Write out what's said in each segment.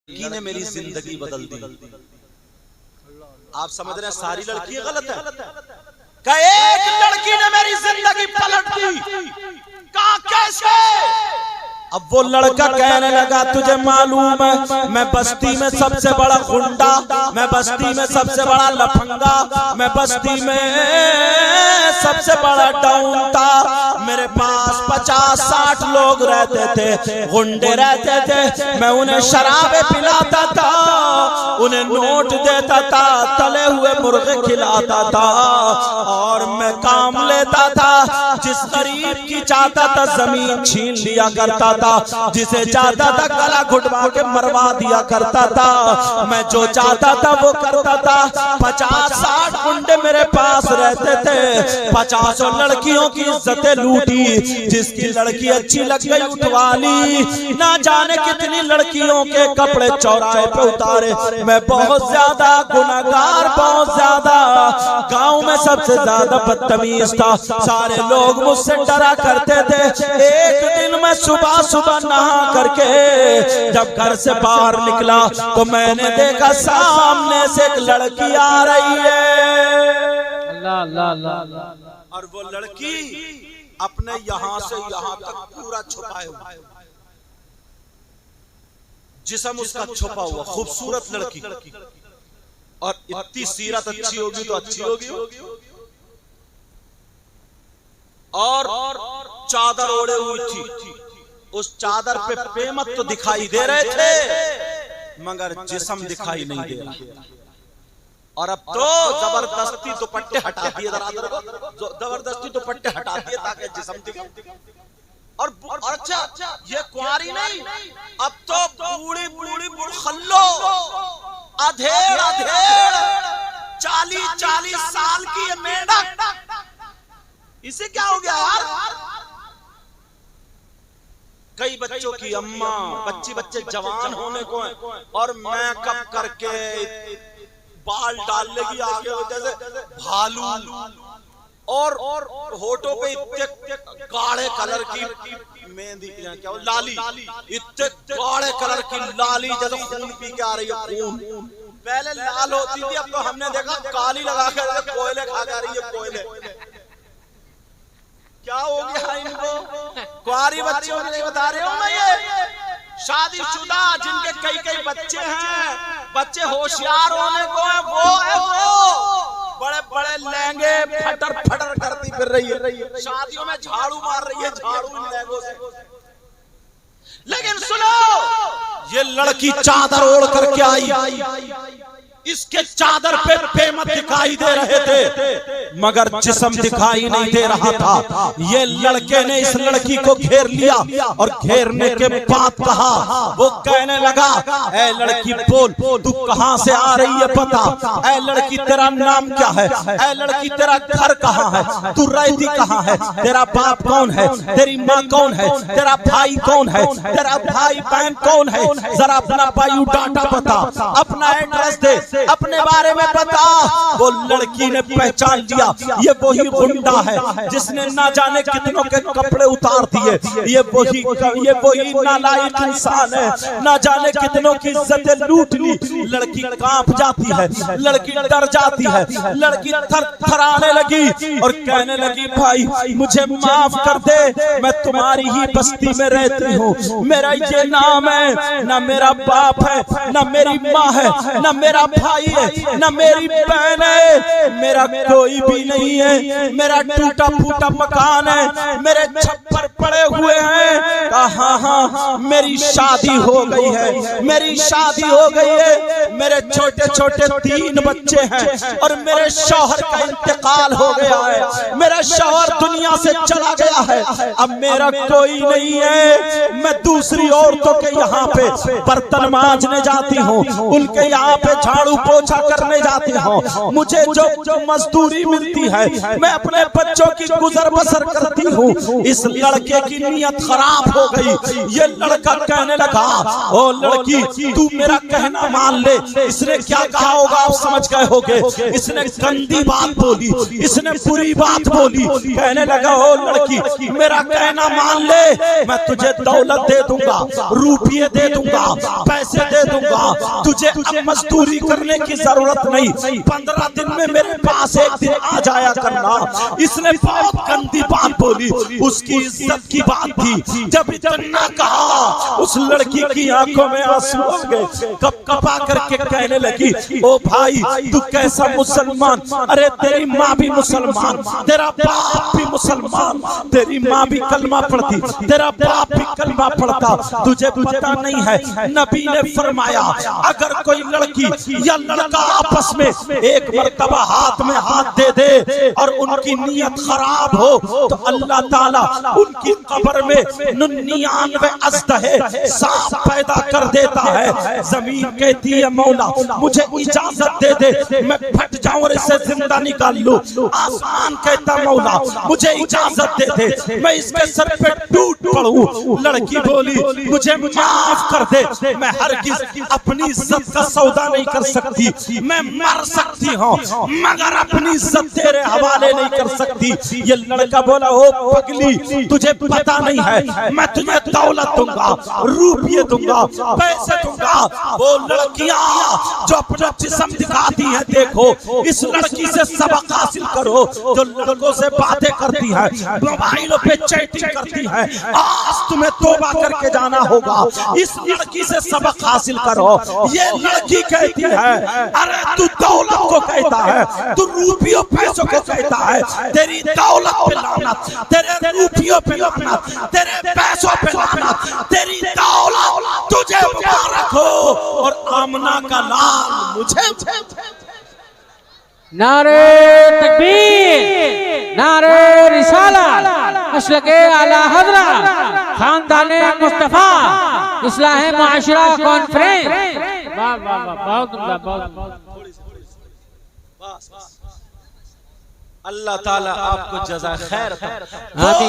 लड़की ने मेरी जिंदगी बदल दी। आप समझ रहे हैं सारी लड़की गलत है? एक लड़की ने मेरी जिंदगी पलट दी। कहा कैसे? अब वो लड़का कहने लगा तुझे मालूम है मैं बस्ती में सबसे बड़ा गुंडा, मैं बस्ती में सबसे बड़ा लफंगा, मैं बस्ती में सबसे बड़ा डाउन था। मेरे पास 50-60 लोग रहते थे, गुंडे रहते थे। मैं उन्हें शराबे पिलाता था, उन्हें नोट देता था, तले हुए मुर्गे खिलाता था और मैं काम लेता था। जिस गरीब की चाहता था जमीन छीन लिया करता था, जिसे चाहता था गला घुटवा के मरवा दिया करता था। मैं जो चाहता था वो करता था। 50-60 गुंडे मेरे पास रहते थे, 50 लड़कियों की इज्जतें लूटी। जिसकी लड़की अच्छी लग गई उठवा ली। ना जाने कितनी लड़कियों के कपड़े चौराहे पे उतारे। मैं बहुत ज्यादा गुनहगार, बहुत ज्यादा गांव में सबसे ज्यादा बदतमीज था। सारे लोग मुझसे डरा करते थे। एक दिन मैं सुबह सुबह नहा करके जब घर से बाहर निकला तो मैंने देखा सामने से एक लड़की आ रही है। अल्लाह अल्लाह अल्लाह। और वो लड़की अपने यहां से यहां तक पूरा छुपाए हुआ, जिस्म उसका छुपा हुआ, खूबसूरत लड़की। और इतनी सीरत अच्छी होगी तो अच्छी होगी। और चादर ओढ़े हुई थी। उस चादर पे पेमत तो दिखाई दे रहे थे मगर जिस्म दिखाई नहीं दे रहा। और अब तो जबरदस्ती दुपट्टे हटा दिए, जबरदस्ती दुपट्टे हटा दिए ताकि जिस्म दिखे। और अच्छा ये कुंवारी नहीं, अब तो बूढ़ी बूढ़ी बुढ़खल्लो, अधेड़ अधेड़ 40-40 साल की ये मेढक, इसे क्या हो गया यार? कई बच्चों की अम्मा, बच्चे जवान होने को हैं और मेकअप करके बाल डाल लेगी आगे जैसे भालू, और होठों पे इतने गाढ़े कलर की मेहंदी, क्या लाली, इतने गाढ़े कलर की लाली जैसे खून पी के आ रही है। खून पहले लाल होती थी, अब तो हमने देखा काली लगा कर कोयले खा जा रही है। कोयले क्या हो गया इनको? कुंवारी बच्चियों को नहीं बता रहे हूं मैं, ये शादीशुदा जिनके कई बच्चे हैं, बच्चे होशियार होने को है, वो है वो बड़े बड़े लहंगे फटर फटर करती फिर रही है, शादियों में झाड़ू मार रही है, झाड़ू इन लहंगों से। लेकिन सुनो, ये लड़की चादर ओढ़ करके आई। इसके चादर पे पेमत दिखाई दे रहे थे मगर जिस्म दिखाई नहीं दे रहा था। ये लड़के ने इस लड़की को घेर लिया और घेरने के बाद कहा, वो कहने लगा ऐ लड़की बोल तू कहां से आ रही है बता, ऐ लड़की तेरा नाम क्या है, ऐ लड़की तेरा घर कहां है, तू रहती कहां है, तेरा बाप कौन है, तेरी माँ कौन है, तेरा भाई कौन है, तेरा भाई बहन कौन है, जरा अपना बायोडाटा बता, अपना एड्रेस दे, अपने बारे में बता। वो लड़की ने पहचान लिया ये वही गुंडा है जिसने ना जाने कितनों के कपड़े उतार दिए। ये वही नालायक इंसान है, ना जाने कितनों की इज्जतें लूट ली। लड़की कांप जाती है, लड़की डर जाती है, लड़की थरथराने लगी और कहने लगी भाई मुझे माफ कर दे, मैं तुम्हारी ही बस्ती में रहती हूँ, मेरा ये नाम है, ना मेरा बाप है, ना मेरी माँ है, ना मेरा भाई है, ना मेरी बहन है, मेरा कोई भी नहीं है, मेरा टूटा फूटा मकान है, मेरे छप्पर पड़े हुए हैं। कहा हाँ मेरी शादी हो गई है, मेरी शादी हो गई है, मेरे छोटे छोटे 3 बच्चे हैं और मेरे शौहर का इंतकाल हो गया है, मेरा शौहर दुनिया से चला गया है, अब मेरा कोई नहीं है। मैं दूसरी औरतों के यहाँ पे बर्तन मांजने जाती हूँ, उनके यहाँ पे झाड़ू पोछा करने जाती हूँ, मुझे जो मजदूरी मिलती है मैं अपने बच्चों की गुजर बसर करती हूँ। इस लड़के लड़के की नीयत खराब हो गई। ये लड़का कहने लगा, ओ लड़की तू मेरा कहना मान ले। इसने क्या कहा होगा आप समझ गए होगे। इसने गंदी बात बोली, इसने बुरी बात बोली। कहने लगा, ओ लड़की मेरा कहना मान ले, मैं तुझे दौलत दे दूंगा, रुपये दे दूंगा, पैसे दे दूंगा, तुझे अब मजदूरी करने की जरूरत नहीं, 15 दिन में मेरे पास एक दिन आ जाया करना। इसने बहुत गंदी बात बोली, उसकी इज्जत की बात थी। जब इतना कहा उस लड़की की आंखों में आंसू आ गए, कपकपा करके कहने लगी, ओ भाई तू कैसा मुसलमान, अरे तेरी माँ भी मुसलमान, तेरा बाप भी मुसलमान, तेरी माँ भी कलमा पढ़ती, तेरा बाप भी कलमा पढ़ता, तुझे पता नहीं है नबी ने फरमाया अगर कोई लड़की या लड़का आपस में एक मर्तबा हाथ में हाथ दे दे और उनकी नीयत खराब हो तो अल्लाह ताला उनकी कब्र में 99 अज़दहे सांप पैदा कर देता है। जमीन कहती है मौला मुझे इजाजत दे दे, मैं फट जाऊं और इसे जिंदा निकाल लूं। आसमान कहता मौला मुझे इजाजत दे दे, मैं इसके सर पे टूट पड़ूं। लड़की बोली मुझे माफ कर दे, मैं हरगिज़ अपनी इज्जत का सौदा नहीं कर सकती, मैं मर सकती हूँ मगर अपनी इज्जत तेरे हवाले नहीं कर सकती। ये लड़का बोला, ओ पगली तुझे पता नहीं है, मैं तुझे दौलत दूंगा, रुपये दूंगा, पैसे दूंगा। वो लड़कियां जो अपना जिस्म दिखाती हैं, देखो इस लड़की से सबक हासिल करो जो लड़कों से बातें करती है, मोबाइलों पे चैटिंग करती है। आज तुम्हें तौबा करके जाना होगा, इस लड़की से सबक हासिल करो। ये लड़की कहती है, अरे तू दौलत को कहता है, तू रुपयों पैसों को कहता है, तेरी दौलत पे लानत, तेरे रुपयों पे लानत, तेरे पैसों पे लानत, तेरी दौलत तुझे मुबारक हो और आमना का लाल मुझे। नारे तकबीर, नारे रिसालत, मसलके आला हज़रा, खानदाने मुस्तफा, इस्लाह मुआशरा कॉन्फ्रेंस। वाह वाह वाह, बहुत उम्दा, बहुत। अल्लाह ताला आपको जज़ा खैर दे।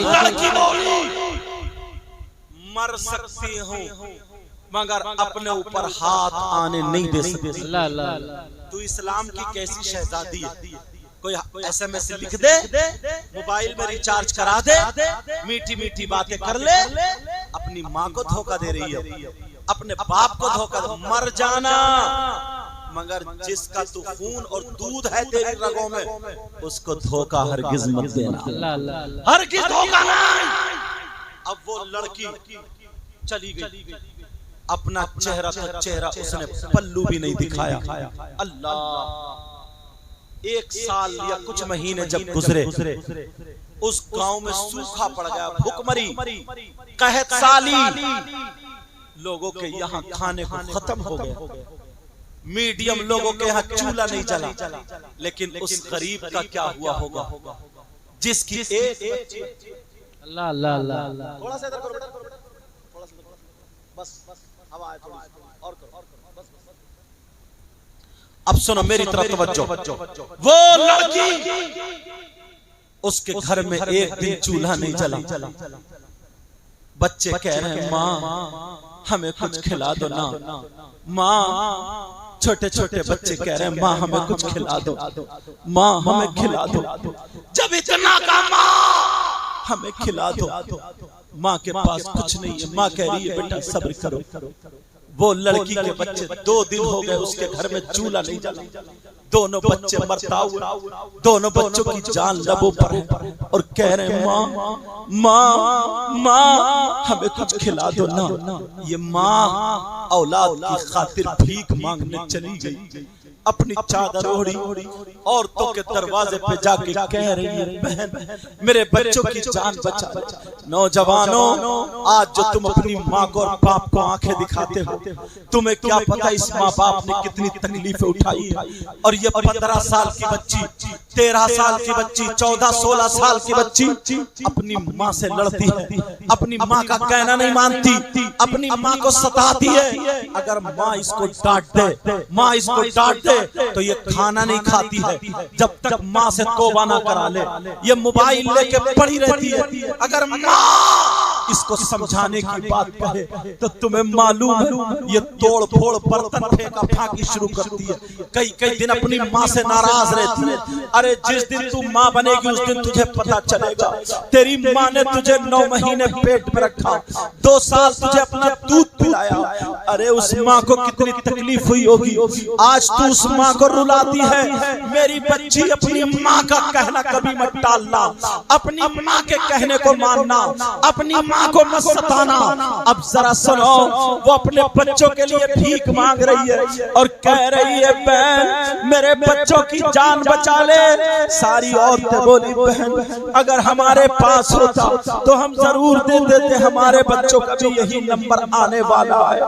लड़की बोली मर सकती हूँ मगर अपने ऊपर हाथ आने नहीं दे सकती। तू इस्लाम की कैसी शहजादी है, कोई SMS लिख दे, मोबाइल में रिचार्ज करा दे, मीठी मीठी बातें कर ले, अपनी माँ को धोखा दे रही है, अपने बाप को धोखा दे। मर जाना मगर जिसका तू खून और दूध है तेरी रगों में उसको धोखा हरगिज मत देना, हरगिज धोखा नहीं। अब वो लड़की चली गई, अपना चेहरा तो चेहरा उसने पल्लू भी नहीं दिखाया। अल्लाह, 1 साल या कुछ महीने जब गुजरे उस गांव में सूखा पड़ गया, भूखमरी, कहत साली, लोगों के यहाँ खाने को खत्म हो गया। मीडियम लोगों के यहाँ चूल्हा नहीं चला, लेकिन उस गरीब का क्या हुआ होगा जिसकी एक अल्लाह अल्लाह अल्लाह। थोड़ा सा इधर करो बेटा, थोड़ा सा बस हवा आए थोड़ी और करो बस। अब सुनो मेरी तरफ तवज्जो। वो लड़की उसके घर में एक दिन चूल्हा नहीं जला, बच्चे कह रहे हैं माँ हमें कुछ खिला दो ना, माँ छोटे छोटे बच्चे कह रहे हैं माँ हमें कुछ खिला दो, माँ हमें खिला दो। जब इतना का माँ हमें खिला दो, माँ के पास कुछ नहीं है, माँ कह रही है बेटा सब्र करो। वो लड़की के बच्चे 2 दिन हो गए उसके घर में चूल्हा नहीं जला, दोनों बच्चे मरता हुए, दोनों बच्चों की जान लबों पर है और कह रहे हैं माँ माँ माँ हमें कुछ खिला दो ना। ये माँ औलाद की खातिर भीख मांगने चली गई, अपनी चादर ओढ़ी औरतों के दरवाजे पे जाके कह रही है बहन मेरे बच्चों की जान बचा। नौजवानों, आज जो तुम अपनी माँ को और बाप को आंखें दिखाते हो, तुम्हें क्या पता इस माँ बाप ने कितनी तकलीफें उठाई है। और ये 15 साल की बच्ची, 13 साल की बच्ची, 14-16 साल की बच्ची अपनी माँ से लड़ती है, अपनी माँ का कहना नहीं मानती, अपनी माँ को सताती है। अगर माँ इसको डांट दे, माँ इसको डांट दे तो ये खाना नहीं खाती है जब तक माँ से तौबा ना करा ले। ये मोबाइल लेके पड़ी रहती है। अगर माँ इसको समझाने की बात कहे तो तुम्हें मालूम है ये तोड़ फोड़ बर्तन फेंका फाकी शुरू करती है, कई कई दिन अपनी माँ से नाराज रहती है। अरे जिस दिन तू माँ बनेगी उस दिन तुझे पता चलेगा तेरी माँ ने तुझे 9 महीने पेट में रखा, 2 साल तुझे अपना दूध पिलाया। अरे उस माँ को कितनी तकलीफ हुई होगी, आज तू उस माँ को रुलाती है। मेरी बच्ची अपनी माँ का कहना कभी मत टालना, अपनी माँ के कहने को मानना, अपनी माँ को मत सताना। अब जरा सुनो, वो अपने बच्चों के लिए भीख मांग रही है और कह रही है बहन मेरे बच्चों की जान बचा ले। सारी औरतें बोली बहन अगर हमारे पास होता तो हम जरूर दे देते, हमारे बच्चों का भी यही नंबर आने वाला है।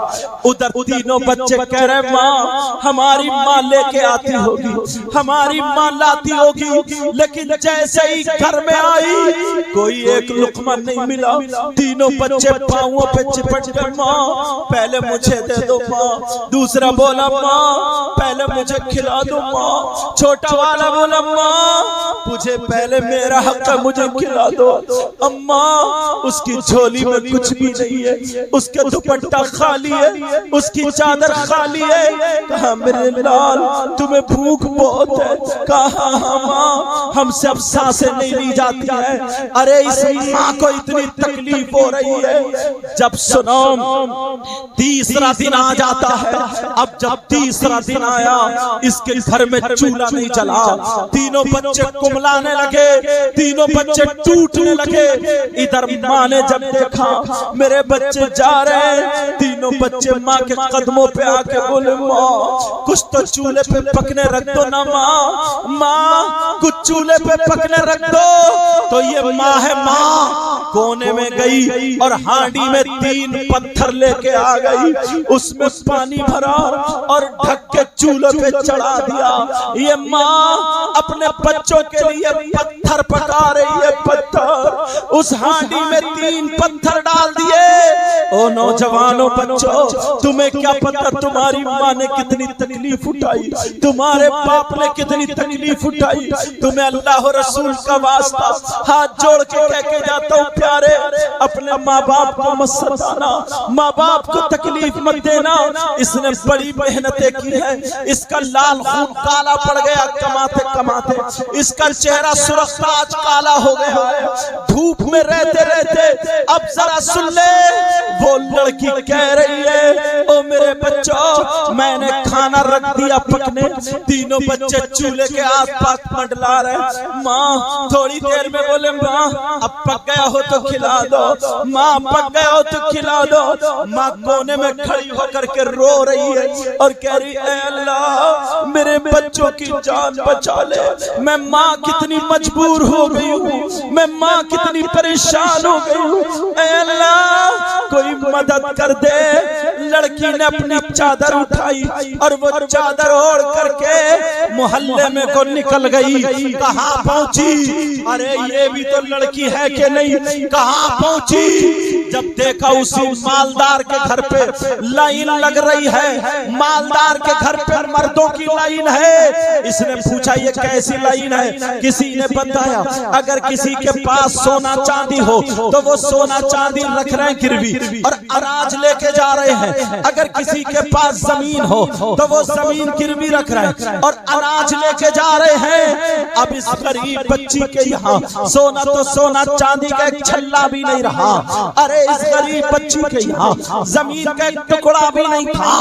उधर तीनों बच्चे कह रहे माँ हमारी माँ लेके आती होगी, हमारी माँ लाती होगी, लेकिन जैसे ही घर में आई कोई एक लुकमा नहीं मिला। तीनों बच्चे पांवों पे चिपट गए, माँ पहले मुझे दे दो माँ। दूसरा बोला माँ पहले मुझे खिला दो माँ। छोटा वाला बोला माँ मुझे पहले मेरा हक है, मुझे खिला दो। अम्मा उसकी झोली में कुछ भी नहीं है, उसके दुपट्टा खाली है, उसकी चादर खाली है। कहा मेरे लाल तुम्हें भूख बहुत है। कहा माँ हमसे अब सांसें नहीं ली जाती है। अरे इस माँ को इतनी तकलीफ हो रही है। जब सुनो तीसरा दिन आ जाता है, अब जब तीसरा दिन आया इसके घर में चूल्हा नहीं जला, तीनों बच्चे कुमलाने लगे, तीनों बच्चे टूटने लगे। इधर माँ ने जब देखा मेरे बच्चे जा रहे हैं, तीनों बच्चे माँ के कदमों पे आके बोले माँ कुछ तो चूल्हे पे पकने रख दो ना माँ, माँ कुछ चूल्हे पे पकने रख दो। तो ये माँ है, माँ कोने में गई और हांडी में 3 पत्थर लेके आ गई, उसमें पानी भरा और ढक के चूल्हे पे चढ़ा दिया। ये माँ अपने बच्चों के लिए पत्थर पका रही है, पत्थर उस हांडी में 3 पत्थर डाल दिए। ओ नौजवानों बच्चों तुम्हें क्या पता तुम्हारी माँ ने कितनी तकलीफ उठाई, तुम्हारे बाप ने कितनी तकलीफ उठाई। तुम्हें अल्लाह रसूल का वास्ता हाथ जोड़ के कह के जाता हूँ प्यारे अपने माँ बाप को मत सताना, माँ बाप को तकलीफ मत देना। इसने बड़ी मेहनतें की है, इसका लाल खून काला पड़ गया कमाते कमाते, इसका चेहरा सुरखता आज काला हो गया है धूप में रहते रहते। अब जरा सुन ले वो लड़की कह रही है ओ मेरे बच्चों मैंने खाना रख दिया पकने, तीनों बच्चे चूल्हे के आसपास मंडला रहे। माँ थोड़ी देर में बोले माँ अब पक गया हो तो खिला दो, माँ पक गया हो तो खिला दो। माँ कोने में खड़ी होकर के रो रही है और कह रही है अल्लाह मेरे बच्चों की जान बचा ले। मैं माँ कितनी मजबूर हो गई हूँ, मैं माँ कितनी परेशान हो गई हूँ, अल्लाह कोई मदद कर दे। लड़की ने अपनी चादर उठाई और वो चादर ओढ़ करके मोहल्ले में को निकल गई। कहाँ पहुंची? अरे ये भी तो लड़की है कि नहीं, कहाँ पहुंची? जब देखा उसी मालदार के घर पे लाइन लग रही है, मालदार के घर पे मर्दों की लाइन है। इसने पूछा ये कैसी लाइन है? किसी ने बताया अगर किसी के पास सोना चांदी हो तो वो सोना चांदी रख रहे हैं गिरवी और अनाज लेके जा रहे हैं। अगर किसी के पास जमीन हो तो वो जमीन गिरवी रख रहे हैं और अनाज लेके जा रहे हैं। अब इस गरीब बच्ची के यहाँ सोना तो सोना चांदी का एक छल्ला भी नहीं रहा। अरे इस गरीब बच्ची के यहाँ जमीन का एक टुकड़ा भी नहीं था।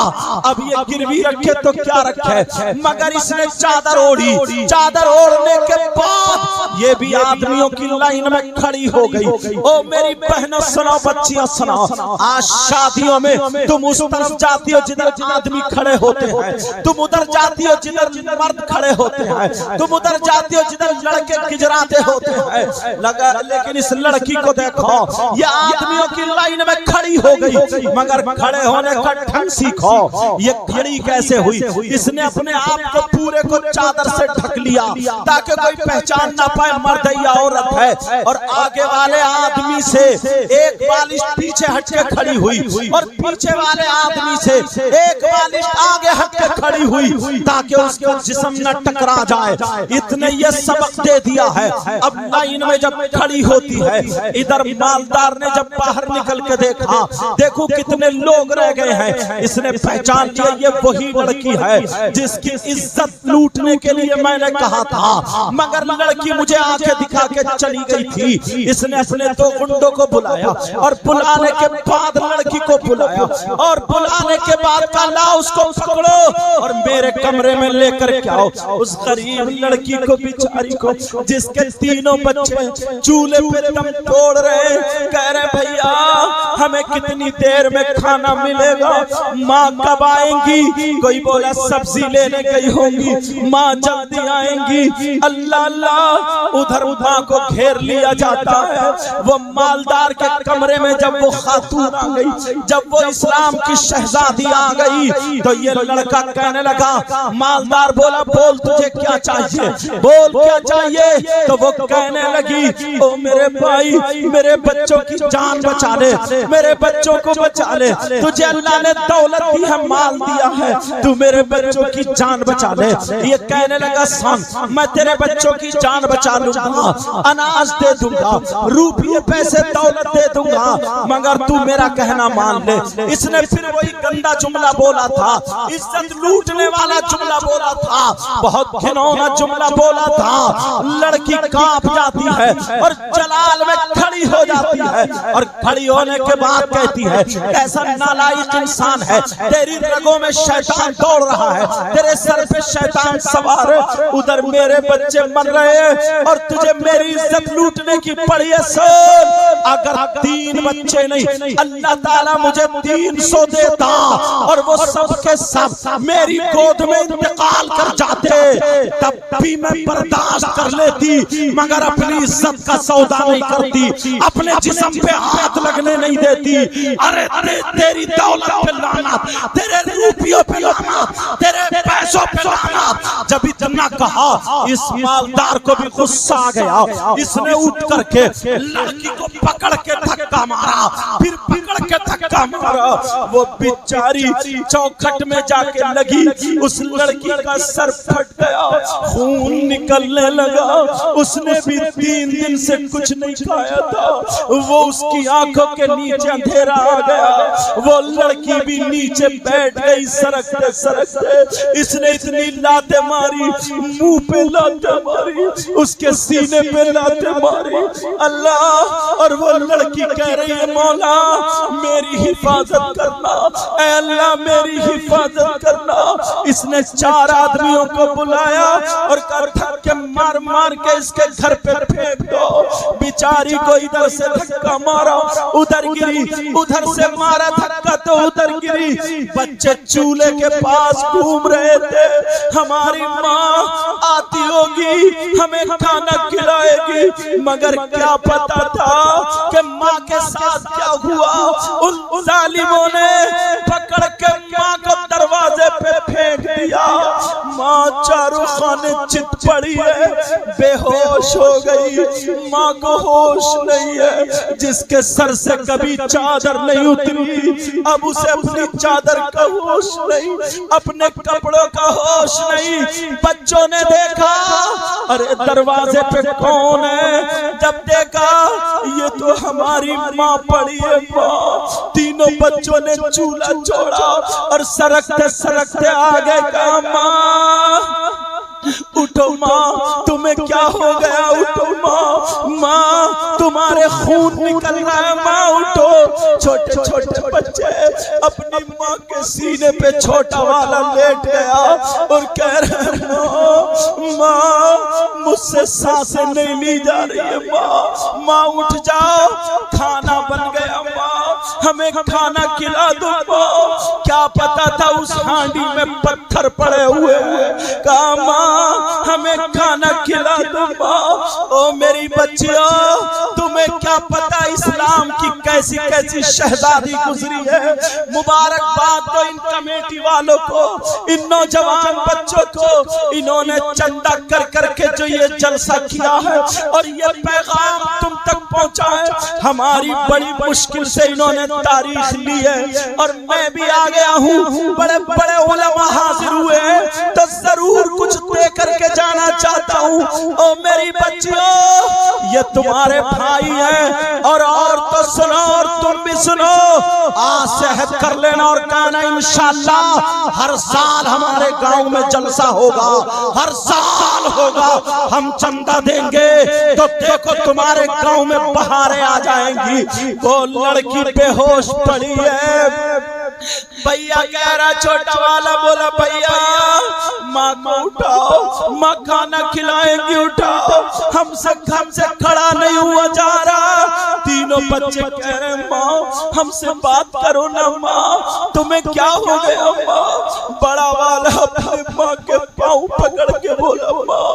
अब ये गिरवी रखे तो क्या रखे, मगर इसने चादर ओढ़ी। चादर ओढ़ने के बाद ये भी आदमियों की लाइन में खड़ी हो गई। ओ मेरी बहनों सुनो, बच्चियां सुनो, आज शादियों में तुम उस तरफ जाती हो जिधर आदमी खड़े होते हैं, तुम उधर जाती हो जिधर मर्द खड़े होते हैं, तुम उधर जाती हो जिधर लड़के गिजराते होते हैं। लगा लेकिन इस लड़की को देखो, ये आदमियों की लाइन में खड़ी हो गई, मगर खड़े होने का ढंग सीखो। ये खड़ी कैसे हुई? इसने अपने आप को पूरे को चादर से ढक लिया ताकि कोई पहचान ना पाए मर्द या औरत है, और आगे आगे वाले आदमी से एक बालिश पीछे हट के खड़ी हुई और पीछे वाले आदमी से एक बालिश आगे हट के खड़ी हुई ताकि उसका जिस्म न टकरा जाए। इतने ये सबक दे दिया है। अब लाइन में जब खड़ी होती है, इधर मालदार ने जब बाहर निकल के देखा, देखो कितने लोग रह गए हैं। इसने पहचान लिया ये वही लड़की है जिसकी इज्जत लूटने के लिए मैंने कहा था, मगर लड़की मुझे आंखें दिखा के चली गई थी। इसने अपने दो गुंडों को बुलाया और बुलाने के बाद लड़की को बुलाया और बुलाने के बाद कहा उसको पकड़ो और मेरे कमरे में लेकर के आओ। उस गरीब लड़की को, बेचारी को, जिसके तीनों बच्चे चूल्हे पे दम तोड़ रहे, कह रहे भैया हमें कितनी देर में खाना मिलेगा, माँ कब आएंगी? कोई बोला सब्जी लेने गई होंगी, माँ जल्दी आएंगी। अल्लाह अल्लाह, उधर माँ को घेर लिया जाता है। वो मालदार के कमरे में जब वो खातून आ गई, जब वो इस्लाम की शहजादी आ गई, तो ये लड़का कहने लगा, मालदार बोला बोल तुझे क्या चाहिए, बोल क्या चाहिए? तो वो कहने लगी, ओ मेरे भाई मेरे बच्चों की जान बचा ले, मेरे बच्चों को बचा ले, तुझे अल्लाह ने दौलत दी है, माल दिया है, तू मेरे बच्चों की जान बचा ले। ये कहने लगा सुन, मैं तेरे बच्चों की जान बचा लूंगा, अनाज दे दूंगा, रुपये पैसे दौलत दे दूंगा, मगर तू मेरा कहना मान ले। इसने फिर वही गंदा जुमला बोला था, इज्जत लूटने वाला जुमला बोला था, बहुत घिनौना जुमला बोला था। लड़की कांप जाती है और जलाल में खड़ी हो जाती है और खड़ी होने के बाद कहती है, ऐसा नालायक इंसान है, तेरी रगों में शैतान दौड़ रहा है, तेरे सर पे शैतान सवार है, उधर मेरे बच्चे मर रहे हैं और तुझे मेरी इज्जत लूटने की पड़ी है। सुन, अगर 3 बच्चे नहीं अल्लाह ताला मुझे 300 देता और वो सब के सब मेरी गोद में इंतकाल कर जाते, तब भी मैं बर्दाश्त कर लेती, मगर अपनी इज्जत का सौदा नहीं करती, अपने जिस्म पे हाथ लगने नहीं देती। अरे तेरी दौलत पे लानत, तेरे रुपयों पे लानत, तेरे पैसों पे लानत। जब इतना कहा, इस मालदार को भी गुस्सा आ गया। इसने उठ करके लड़की को पकड़ के धक्का मारा, फिर पकड़ के धक्का मारा। वो बेचारी चौखट में जाके लगी, उस लड़की का सर फट गया, खून निकलने लगा। उसने भी 3 दिन से कुछ नहीं खाया था। वो उसकी आंखों के नीचे अंधेरा आ गया, वो लड़की भी नीचे बैठ गई सरकते सरकते। इसने इतनी लाते मारी, मुंह पे लाते मारी, उसके सीने पे लाते मारी। अल्लाह, और वो लड़की कह रही है मौला मेरी हिफाजत करना, ऐ अल्लाह मेरी हिफाजत करना। इसने 4 आदमियों को बुलाया और धक्के मार मार के इसके घर पे फेंक दो। बेचारी को इधर से धक्का मारा, उधर गिरी, उधर से मारा धक्का तो उधर गिरी। बच्चे चूल्हे के पास घूम रहे थे, हमारी माँ आती होगी हमें खाना खिलाएगी, मगर क्या पता था कि माँ के साथ क्या हुआ। उन जालिमों ने पकड़ के माँ को दरवाजे पे फेंक दिया। माँ चारों खाने चित पड़ी है, बेहोश हो गई, माँ को होश नहीं है। जिसके सर से कभी चादर नहीं उतरी, अब उसे अपनी चादर का होश नहीं, अपने कपड़ों का होश नहीं। बच्चों ने देखा, अरे दरवाजे पे कौन है? जब देखा ये तो हमारी माँ पड़ी है। माँ, तीनों बच्चों ने चूल्हा छोड़ा और सरकते सरकते आगे कहा, माँ उठो माँ, तुम्हें क्या हो गया? उठो माँ, माँ तुम्हारे खून निकल रहा है, माँ उठो। छोटे छोटे बच्चे अपनी माँ के सीने पे छोटा वाला लेट गया और कह रहे माँ मुझसे सांसें नहीं ली जा रही है। माँ, माँ उठ जाओ, खाना बन गया, माँ हमें खाना खिला दो। माँ, क्या पता था उस हांडी में पत्थर पड़े हुए। कहा माँ हमें खाना खिला दो। माँ, ओ मेरी बच्चियों, तुम्हें क्या पता इस्लाम की कैसी कैसी शहजादी गुजरी है। मुबारकबाद तो इन कमेटी वालों को, इन नौजवान बच्चों को, इन्होंने चंदा कर करके जो ये जलसा किया है और ये पैगाम तुम तक पहुंचा है। हमारी बड़ी मुश्किल से इन्होंने तारीख ली है और मैं भी आ गया हूँ। बड़े बड़े उलमा हाजिर हुए हैं तो जरूर कुछ दे करके जाना चाहता हूँ। ओ मेरी बच्चियों, ये तुम्हारे भाई हैं और तो सुनो और तुम भी सुनो। आज सेहत कर लेना और कहना इंशाअल्लाह हर साल हमारे गांव में जलसा होगा, हर साल होगा। हम चंदा देंगे तो देखो तुम्हारे गांव में बहारें आ जाएंगी। वो लड़की बेहोश पड़ी है। भैया कह रहा, छोटा वाला बोला भैया माँ को उठाओ, माँ खाना खिलाएंगी, उठाओ। हमसे खड़ा नहीं हुआ जा रहा। तीनों बच्चे कह रहे माँ हमसे बात करो ना माँ, तुम्हें क्या हो गया माँ। बड़ा वाला अपने माँ के पाँव पकड़ के बोला माँ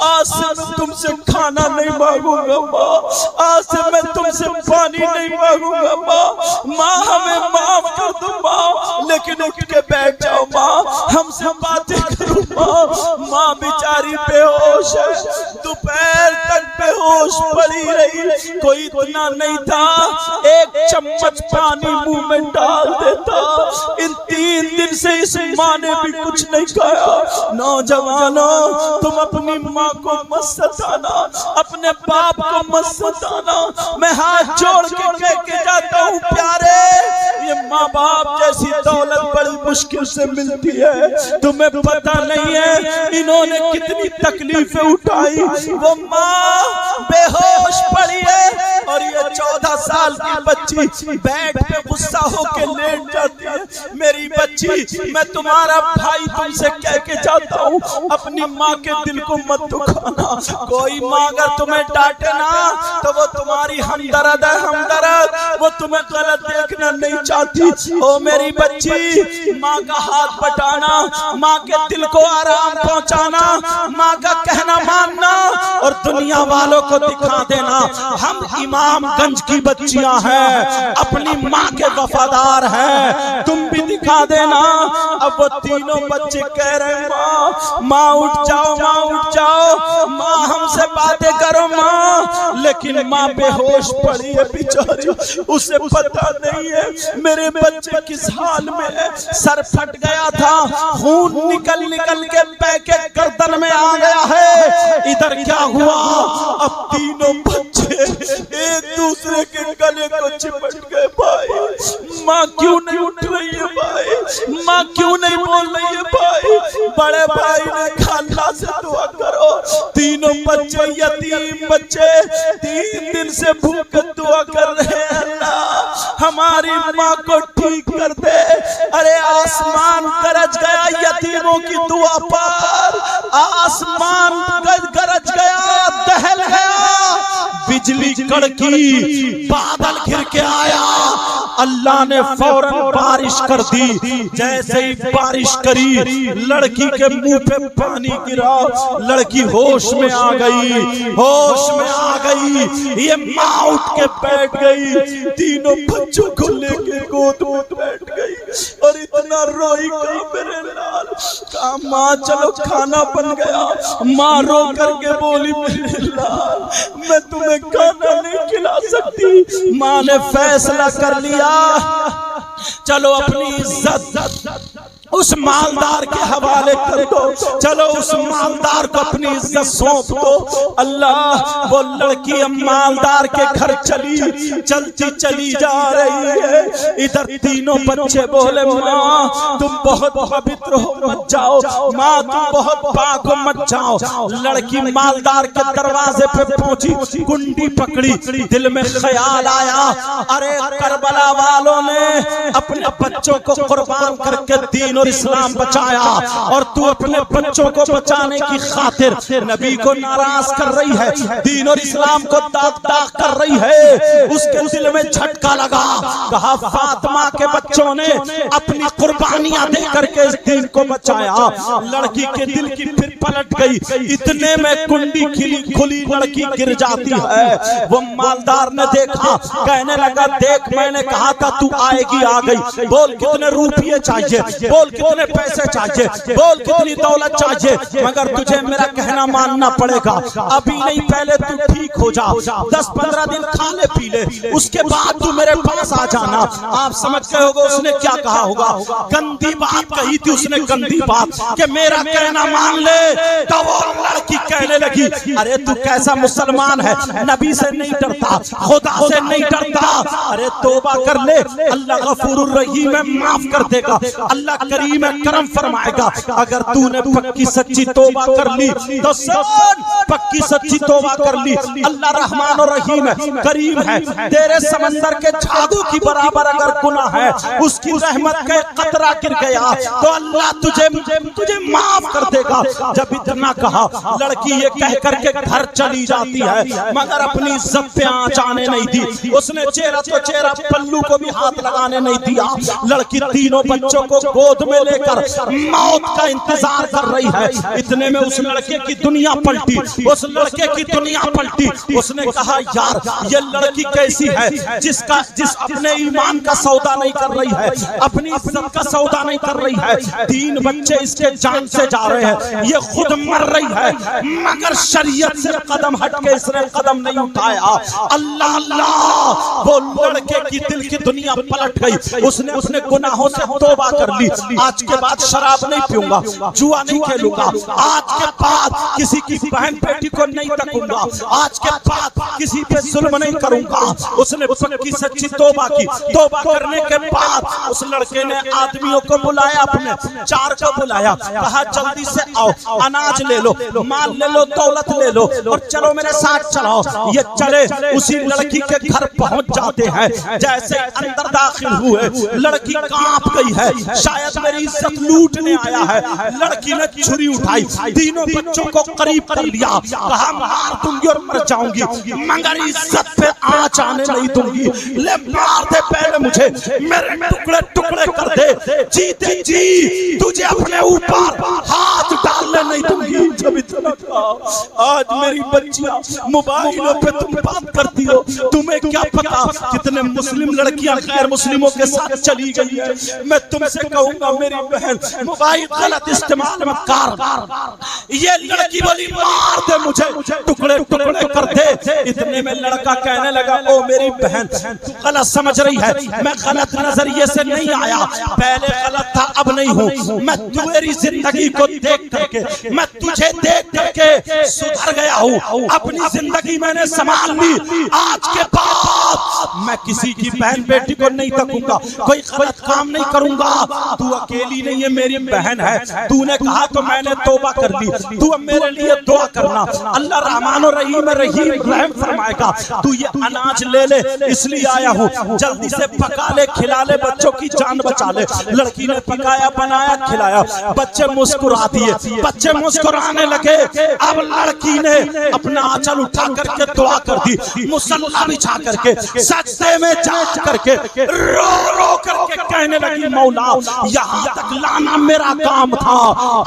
आज से मैं तुमसे खाना नहीं मांगूंगा माँ, आज से मैं तुमसे पानी नहीं मांगूंगा माँ। माँ हमें माफ कर दो माँ, लेकिन उठ के बैठ जाओ माँ, हमसे बातें करो माँ। माँ बेचारी बेहोश है, दोपहर तक बेहोश पड़ी रही। कोई इतना नहीं था, एक चम्मच पानी मुंह में डाल देता। इन 3 दिन से इस माँ ने भी कुछ नहीं खाया। नौजवानों, तुम अपनी माँ को मत सताना, अपने बाप को मत सताना। मैं हाथ जोड़ के कह के जाता हूँ प्यारे, ये माँ बाप जैसी दौलत बड़ी मुश्किल से मिलती है। तुम्हें पता नहीं है इन्होंने कितनी तकलीफें उठाई। वो माँ बेहोश पड़ी है और ये 14 साल की बच्ची बेड पे गुस्सा होके लेट जाती है। मेरी बच्ची, मैं तुम्हारा भाई तुमसे कह के जाता हूँ, अपनी माँ के दिल को मत दुखाना। कोई माँ अगर तुम्हें डांटे ना तो वो तुम्हारी हमदर्द है, हमदर्द। वो तुम्हें गलत देखना नहीं चाहती। ओ मेरी बच्ची, माँ का हाथ बटाना, माँ के दिल को आराम पहुँचाना, माँ का कहना मानना और दुनिया वालों को दिखा देना हम इमामगंज की बच्चियां हैं, अपनी माँ के वफादार हैं। तुम भी दिखा देना। अब वो तीनों बच्चे कह रहे हैं माँ उठ जाओ, माँ उठ जाओ, माँ हमसे बातें करो माँ। लेकिन माँ बेहोश पड़ी है बेचारी, उसे पता नहीं है मेरे बच्चे किस हाल में है। सर फट गया था, खून निकल निकल के पैके गर्दन में आ गया है। इधर क्या हुआ, अब तीनों बच्चे एक दूसरे के गले को चिपट गए। भाई माँ क्यों नहीं उठ रही है, भाई माँ क्यों नहीं बोल रही है। भाई बड़े भाई ने कहा अल्लाह से दुआ करो। तीनों बच्चे यतीम बच्चे 3 दिन से भूख दुआ कर रहे हैं, अल्लाह हमारी माँ को ठीक कर दे। अरे आसमान गरज गया यतीमों की दुआ पर, आसमान गरज गया, दहल गया, बिजली कड़की, बादल घिर के आया। अल्लाह ने फौरन बारिश कर दी। जैसे ही बारिश करी, लड़की के मुंह पे पानी गिरा, लड़की होश में आ गई, होश में आ गई। ये माँ उठ के बैठ गई, तीनों बच्चों को लेके गोद में बैठ गई और इतना रोई गई मेरे लाल। कहा माँ चलो खाना बन गया। माँ रो करके बोली मेरे लाल मैं तुम्हें खाना नहीं खिला सकती। माँ ने फैसला कर लिया, चलो अपनी इज्जत उस मालदार के हवाले कर दो, चलो उस मालदार को अपनी इज्जत सौंप दो। अल्लाह वो लड़की अब मालदार के घर चलती चली जा रही है। इधर तीनों बच्चे बोले माँ तुम बहुत पवित्र हो मत जाओ, माँ तुम बहुत पाक हो मत जाओ। लड़की मालदार के दरवाजे पे पहुंची, कुंडी पकड़ी, दिल में ख्याल आया अरे करबला वालों ने अपने बच्चों को कुर्बान करके तीनों और इस्लाम बचाया, और तू अपने बच्चों को बचाने की खातिर नबी को नाराज कर रही है, दीन और इस्लाम को दाग दाग कर रही है। उसके दिल में झटका लगा, कहा फातिमा के बच्चों ने अपनी कुर्बानियां दे करके इस दीन को बचाया। लड़की के दिल की फिर पलट गई, इतने में कुंडी खुली लड़की गिर जाती है। वो मालदार ने देखा, कहने लगा देख मैंने कहा था तू आएगी, आ गई। बोल कितने रुपये चाहिए, बोल कितने पैसे चाहिए, बोल कितनी दौलत चाहिए, मगर तुझे मेरा कहना मानना पड़ेगा। अभी नहीं, पहले तू ठीक हो जा, 10-15 दिन खा ले पी ले, उसके बाद तू मेरे पास आ जाना। आप समझ गए होगा उसने क्या कहा होगा, गंदी बात कही थी उसने, गंदी बात कि मेरा कहना मान ले। तो वो लड़की कहने लगी अरे तू कैसा मुसलमान है, नबी से नहीं डरता, खुदा से नहीं डरता। अरे तौबा कर ले, अल्लाह गफूरुर रहीम है, माफ कर देगा, अल्लाह करीम है, करम फरमाएगा। अगर तूने पक्की सच्ची तौबा कर ली तो सुन, पक्की सच्ची तौबा कर ली, अल्लाह रहमान और रहीम है, करीम है। तेरे समंदर के झागों की बराबर अगर गुनाह है, उसकी रहमत का कतरा गिर गया तो अल्लाह तुझे माफ कर देगा। जब इतना कहा, लड़की ये कह करके घर चली जाती है, मगर अपनी इज्जत पे आंच आने नहीं दी। उसने चेहरा तो चेहरा, पल्लू को भी हाथ लगाने नहीं दिया। लड़की तीनों बच्चों को गोद में लेकर मौत का इंतजार कर रही है। इतने में उस लड़के की दुनिया पलटी, उस लड़के की दुनिया पलटी। उसने कहा यार ये लड़की कैसी है, जिस अपने ईमान का सौदा नहीं कर रही है, अपनी इज्जत का सौदा नहीं कर रही है। 3 बच्चे इसके जान से जा रहे हैं, ये खुद मर रही है, मगर शरीयत से कदम हट के इसने कदम नहीं उठाया। अल्लाह अल्लाह, वो लड़के की दिल की दुनिया पलट गई। उसने गुनाहों से तौबा कर ली। आज के बाद शराब नहीं पीऊंगा, जुआ नहीं खेलूंगा, आज के बाद किसी की बहन बेटी को नहीं तकूंगा, आज के बाद किसी पे जुल्म नहीं करूंगा। उसने पक्की सच्ची तौबा की। तौबा करने के बाद उस लड़के ने आदमियों को बुलाया, अपने 4 को बुलाया, कहा जल्दी से आओ, अनाज ले लो, माल ले लो, दौलत ले लो और चलो मेरे साथ चलो। ये चले, उसी लड़की के घर पहुंच जाते हैं। जैसे अंदर दाखिल हुए, लड़की कांप गई है, शायद मेरी इज्जत लूटने आया है। लड़की ने छुरी उठाई, तीनों बच्चों को करीब कर लिया, कहा मार दूंगी और मर जाऊंगी, मगर इज्जत पे आंच आने नहीं दूंगी। ले मार दे पहले मुझे, मेरे टुकड़े टुकड़े कर दे, जीते जी तुझे अपने ऊपर हाथ डालने नहीं दूंगी। जब इतना कहा, आज मेरी बच्चियां मोबाइलों पे तुम बात करती हो, तुम्हें क्या पता कितने मुस्लिम लड़कियां गैर मुस्लिमों के साथ चली गई है। मैं तुमसे कहूंगा मेरी बहन, मोबाइल गलत इस्तेमाल मत कर। ये लड़की बोली मार दे मुझे, टुकड़े टुकड़े कर दे। इतने में लड़का कहने लगा ओ मेरी बहन तू गलत समझ रही है, मैं गलत नजरिए से नहीं आया, पहले गलत था अब नहीं हूँ। मैं तुम्हारी जिंदगी को देख करके, मैं तुझे देख करके सुधर गया हूँ, अपनी जिंदगी मैंने संभाल ली। आज के बाद मैं किसी की बहन बेटी को नहीं तकूंगा, कोई गलत काम नहीं करूंगा। तू अकेली नहीं है, मेरी बहन है, तूने कहा तो मैंने तौबा कर ली, तू अब मेरे लिए दुआ करना, अल्लाह रहमान और रहीम रहम फरमाएगा। तू ये अनाज ले ले, इसलिए आया हूँ, जल्दी से पका ले, खिला ले, बच्चों की जान बचा ले। लड़की ने पकाया, बनाया, खिलाया, बच्चे मुस्कुरा दिए, बच्चे मुस्कुराने लगे। अब लड़की ने अपना आंचल उठा करके दुआ कर दी, मुसल्ला बिछा करके, सजदे में जा करके रो रो करके कहने लगी मौला यहाँ तक लाना मेरा काम था,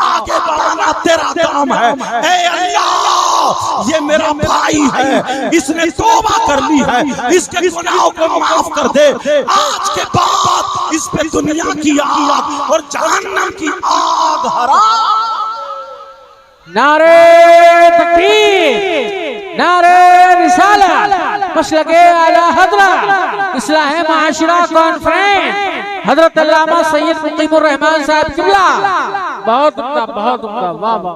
आगे बढ़ाना तेरा काम है। ए अल्लाह ये मेरा भाई है, इसने तौबा कर ली है, इसके गुनाहों को माफ कर दे। आज के बाद इस पे दुनिया की आग और जहन्नम की आग हराम। नारे तकबीर, नारे रिसालत, मसलके आला हज़रत इस्लाह माशरा कॉन्फ्रेंस हज़रत अल्लामा सैयद मुकीमुर रहमान साहब किबला। बहुत उम्दा, वाह वाह।